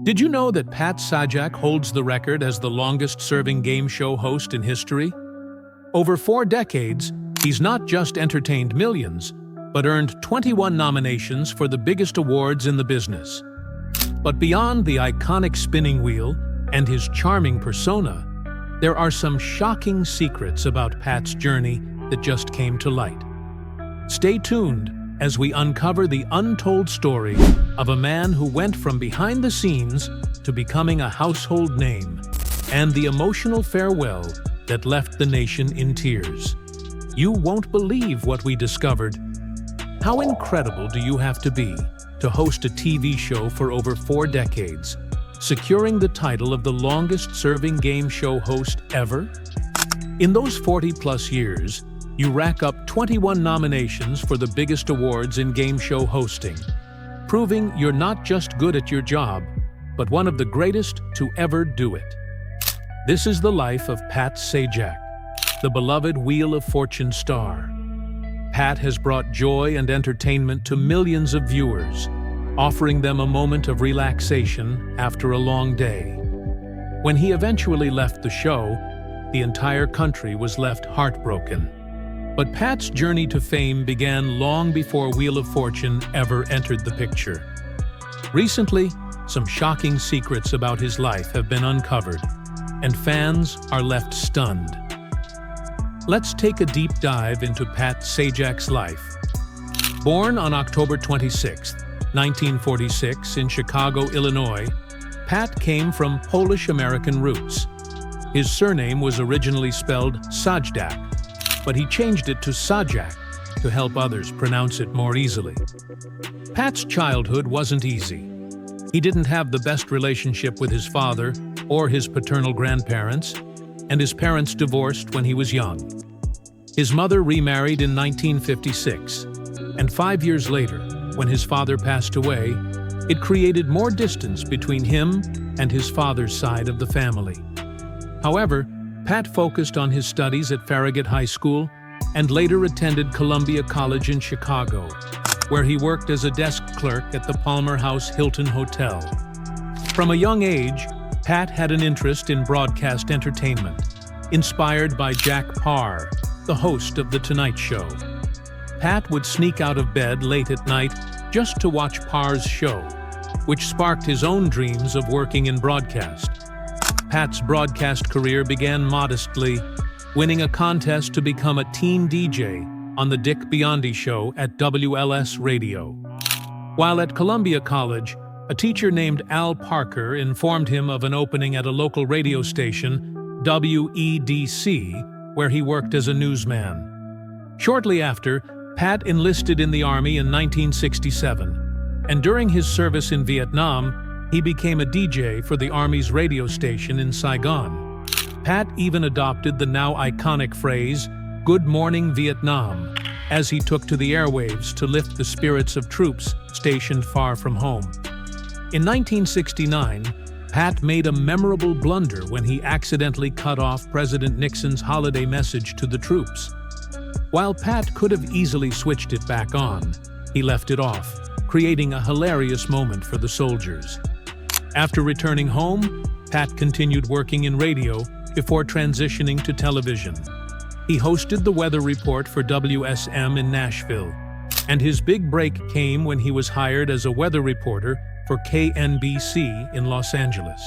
Did you know that Pat Sajak holds the record as the longest-serving game show host in history? Over 4 decades, he's not just entertained millions, but earned 21 nominations for the biggest awards in the business. But beyond the iconic spinning wheel and his charming persona, there are some shocking secrets about Pat's journey that just came to light. Stay tuned as we uncover the untold story of a man who went from behind the scenes to becoming a household name, and the emotional farewell that left the nation in tears. You won't believe what we discovered. How incredible do you have to be to host a TV show for over 4 decades, securing the title of the longest-serving game show host ever? In those 40-plus years, you rack up 21 nominations for the biggest awards in game show hosting, proving you're not just good at your job, but one of the greatest to ever do it. This is the life of Pat Sajak, the beloved Wheel of Fortune star. Pat has brought joy and entertainment to millions of viewers, offering them a moment of relaxation after a long day. When he eventually left the show, the entire country was left heartbroken. But Pat's journey to fame began long before Wheel of Fortune ever entered the picture. Recently, some shocking secrets about his life have been uncovered, and fans are left stunned. Let's take a deep dive into Pat Sajak's life. Born on October 26, 1946, in Chicago, Illinois, Pat came from Polish-American roots. His surname was originally spelled Sajdak, but he changed it to Sajak to help others pronounce it more easily. Pat's childhood wasn't easy. He didn't have the best relationship with his father or his paternal grandparents, and his parents divorced when he was young. His mother remarried in 1956, and 5 years later, when his father passed away, it created more distance between him and his father's side of the family. However, Pat focused on his studies at Farragut High School and later attended Columbia College in Chicago, where he worked as a desk clerk at the Palmer House Hilton Hotel. From a young age, Pat had an interest in broadcast entertainment, inspired by Jack Paar, the host of The Tonight Show. Pat would sneak out of bed late at night just to watch Parr's show, which sparked his own dreams of working in broadcast. Pat's broadcast career began modestly, winning a contest to become a teen DJ on The Dick Biondi Show at WLS Radio. While at Columbia College, a teacher named Al Parker informed him of an opening at a local radio station, WEDC, where he worked as a newsman. Shortly after, Pat enlisted in the Army in 1967, and during his service in Vietnam, he became a DJ for the Army's radio station in Saigon. Pat even adopted the now iconic phrase, "Good Morning Vietnam," as he took to the airwaves to lift the spirits of troops stationed far from home. In 1969, Pat made a memorable blunder when he accidentally cut off President Nixon's holiday message to the troops. While Pat could have easily switched it back on, he left it off, creating a hilarious moment for the soldiers. After returning home, Pat continued working in radio before transitioning to television. He hosted the weather report for WSM in Nashville, and his big break came when he was hired as a weather reporter for KNBC in Los Angeles.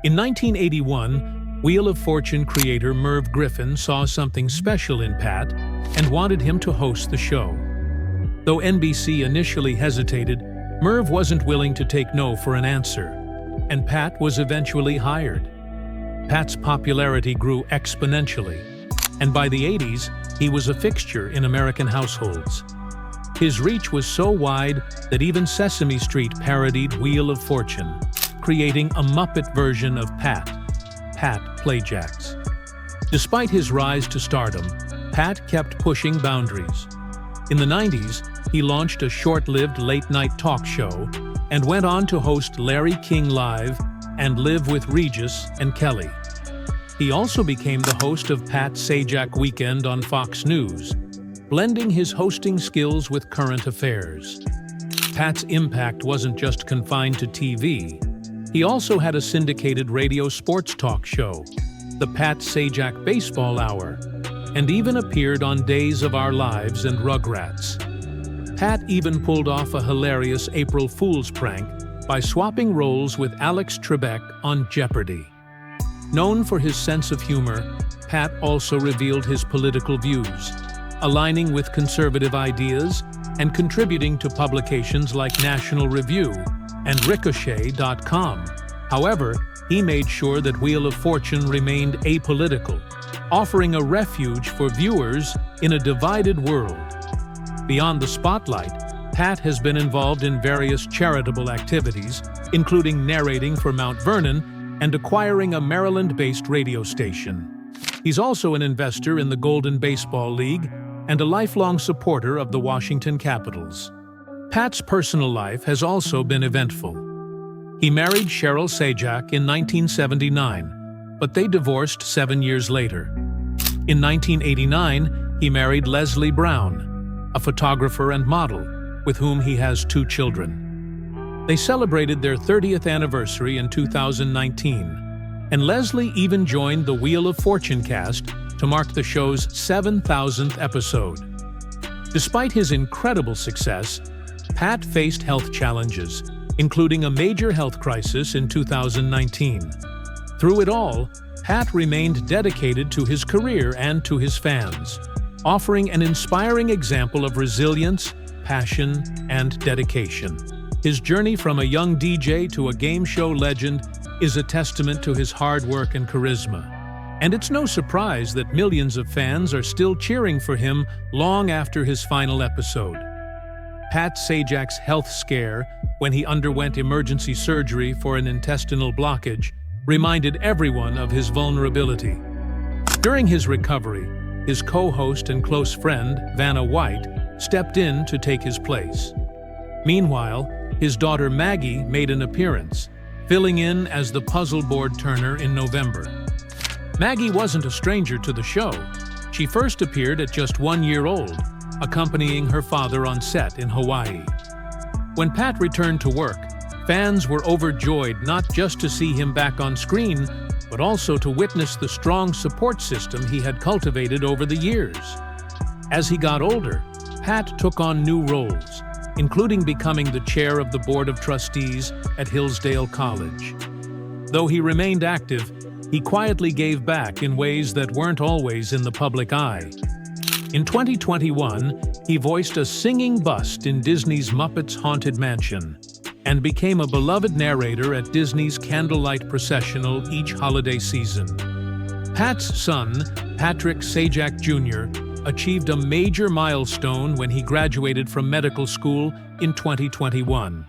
In 1981, Wheel of Fortune creator Merv Griffin saw something special in Pat and wanted him to host the show. Though NBC initially hesitated, Merv wasn't willing to take no for an answer, and Pat was eventually hired. Pat's popularity grew exponentially, and by the 80s, he was a fixture in American households. His reach was so wide that even Sesame Street parodied Wheel of Fortune, creating a Muppet version of Pat Plajax. Despite his rise to stardom, Pat kept pushing boundaries. In the 90s, he launched a short-lived late-night talk show and went on to host Larry King Live and Live with Regis and Kelly. He also became the host of Pat Sajak Weekend on Fox News, blending his hosting skills with current affairs. Pat's impact wasn't just confined to TV. He also had a syndicated radio sports talk show, the Pat Sajak Baseball Hour, and even appeared on Days of Our Lives and Rugrats. Pat even pulled off a hilarious April Fool's prank by swapping roles with Alex Trebek on Jeopardy! Known for his sense of humor, Pat also revealed his political views, aligning with conservative ideas and contributing to publications like National Review and Ricochet.com. However, he made sure that Wheel of Fortune remained apolitical, offering a refuge for viewers in a divided world. Beyond the spotlight, Pat has been involved in various charitable activities, including narrating for Mount Vernon and acquiring a Maryland-based radio station. He's also an investor in the Golden Baseball League and a lifelong supporter of the Washington Capitals. Pat's personal life has also been eventful. He married Cheryl Sajak in 1979, but they divorced 7 years later. In 1989, he married Leslie Brown, a photographer and model, with whom he has 2 children. They celebrated their 30th anniversary in 2019, and Leslie even joined the Wheel of Fortune cast to mark the show's 7,000th episode. Despite his incredible success, Pat faced health challenges, including a major health crisis in 2019. Through it all, Pat remained dedicated to his career and to his fans, offering an inspiring example of resilience, passion, and dedication. His journey from a young DJ to a game show legend is a testament to his hard work and charisma. And it's no surprise that millions of fans are still cheering for him long after his final episode. Pat Sajak's health scare, when he underwent emergency surgery for an intestinal blockage, reminded everyone of his vulnerability. During his recovery, his co-host and close friend, Vanna White, stepped in to take his place. Meanwhile, his daughter Maggie made an appearance, filling in as the puzzle board turner in November. Maggie wasn't a stranger to the show. She first appeared at just 1 year old, accompanying her father on set in Hawaii. When Pat returned to work, fans were overjoyed not just to see him back on screen, but also to witness the strong support system he had cultivated over the years. As he got older, Pat took on new roles, including becoming the chair of the Board of Trustees at Hillsdale College. Though he remained active, he quietly gave back in ways that weren't always in the public eye. In 2021, he voiced a singing bust in Disney's Muppets Haunted Mansion and became a beloved narrator at Disney's Candlelight Processional each holiday season. Pat's son, Patrick Sajak Jr., achieved a major milestone when he graduated from medical school in 2021.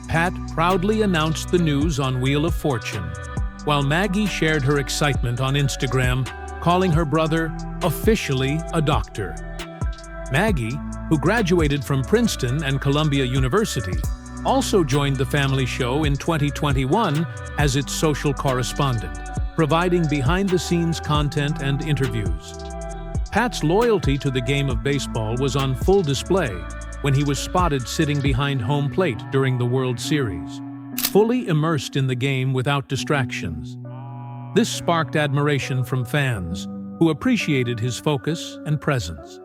Pat proudly announced the news on Wheel of Fortune, while Maggie shared her excitement on Instagram, calling her brother officially a doctor. Maggie, who graduated from Princeton and Columbia University, also joined the family show in 2021 as its social correspondent, providing behind-the-scenes content and interviews. Pat's loyalty to the game of baseball was on full display when he was spotted sitting behind home plate during the World Series, fully immersed in the game without distractions. This sparked admiration from fans, who appreciated his focus and presence.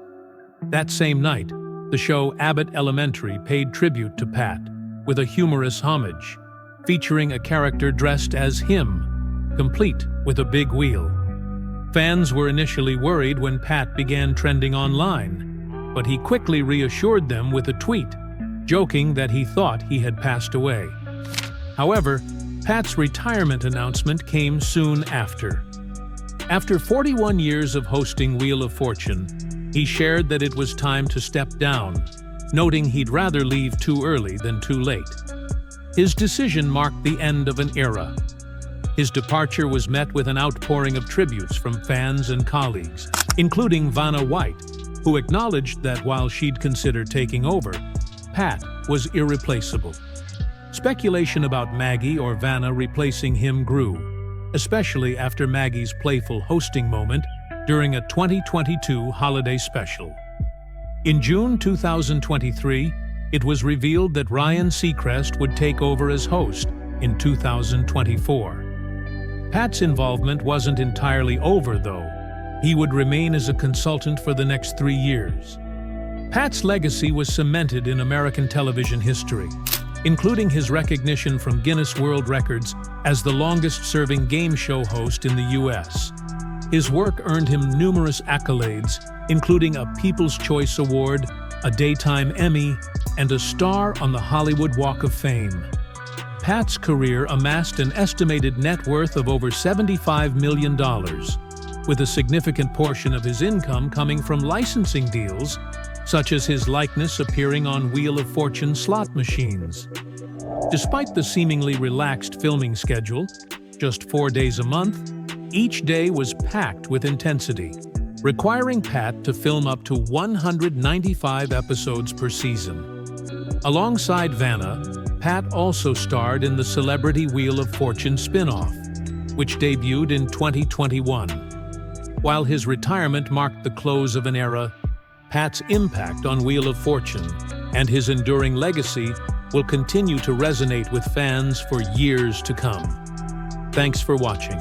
That same night, the show Abbott Elementary paid tribute to Pat with a humorous homage, featuring a character dressed as him, complete with a big wheel. Fans were initially worried when Pat began trending online, but he quickly reassured them with a tweet, joking that he thought he had passed away. However, Pat's retirement announcement came soon after. After 41 years of hosting Wheel of Fortune, he shared that it was time to step down, noting he'd rather leave too early than too late. His decision marked the end of an era. His departure was met with an outpouring of tributes from fans and colleagues, including Vanna White, who acknowledged that while she'd consider taking over, Pat was irreplaceable. Speculation about Maggie or Vanna replacing him grew, especially after Maggie's playful hosting moment during a 2022 holiday special. In June 2023, it was revealed that Ryan Seacrest would take over as host in 2024. Pat's involvement wasn't entirely over, though. He would remain as a consultant for the next 3 years. Pat's legacy was cemented in American television history, including his recognition from Guinness World Records as the longest-serving game show host in the U.S. His work earned him numerous accolades, including a People's Choice Award, a Daytime Emmy, and a star on the Hollywood Walk of Fame. Pat's career amassed an estimated net worth of over $75 million, with a significant portion of his income coming from licensing deals, such as his likeness appearing on Wheel of Fortune slot machines. Despite the seemingly relaxed filming schedule, just 4 days a month, each day was packed with intensity, requiring Pat to film up to 195 episodes per season. Alongside Vanna, Pat also starred in the Celebrity Wheel of Fortune spin-off, which debuted in 2021. While his retirement marked the close of an era, Pat's impact on Wheel of Fortune and his enduring legacy will continue to resonate with fans for years to come. Thanks for watching.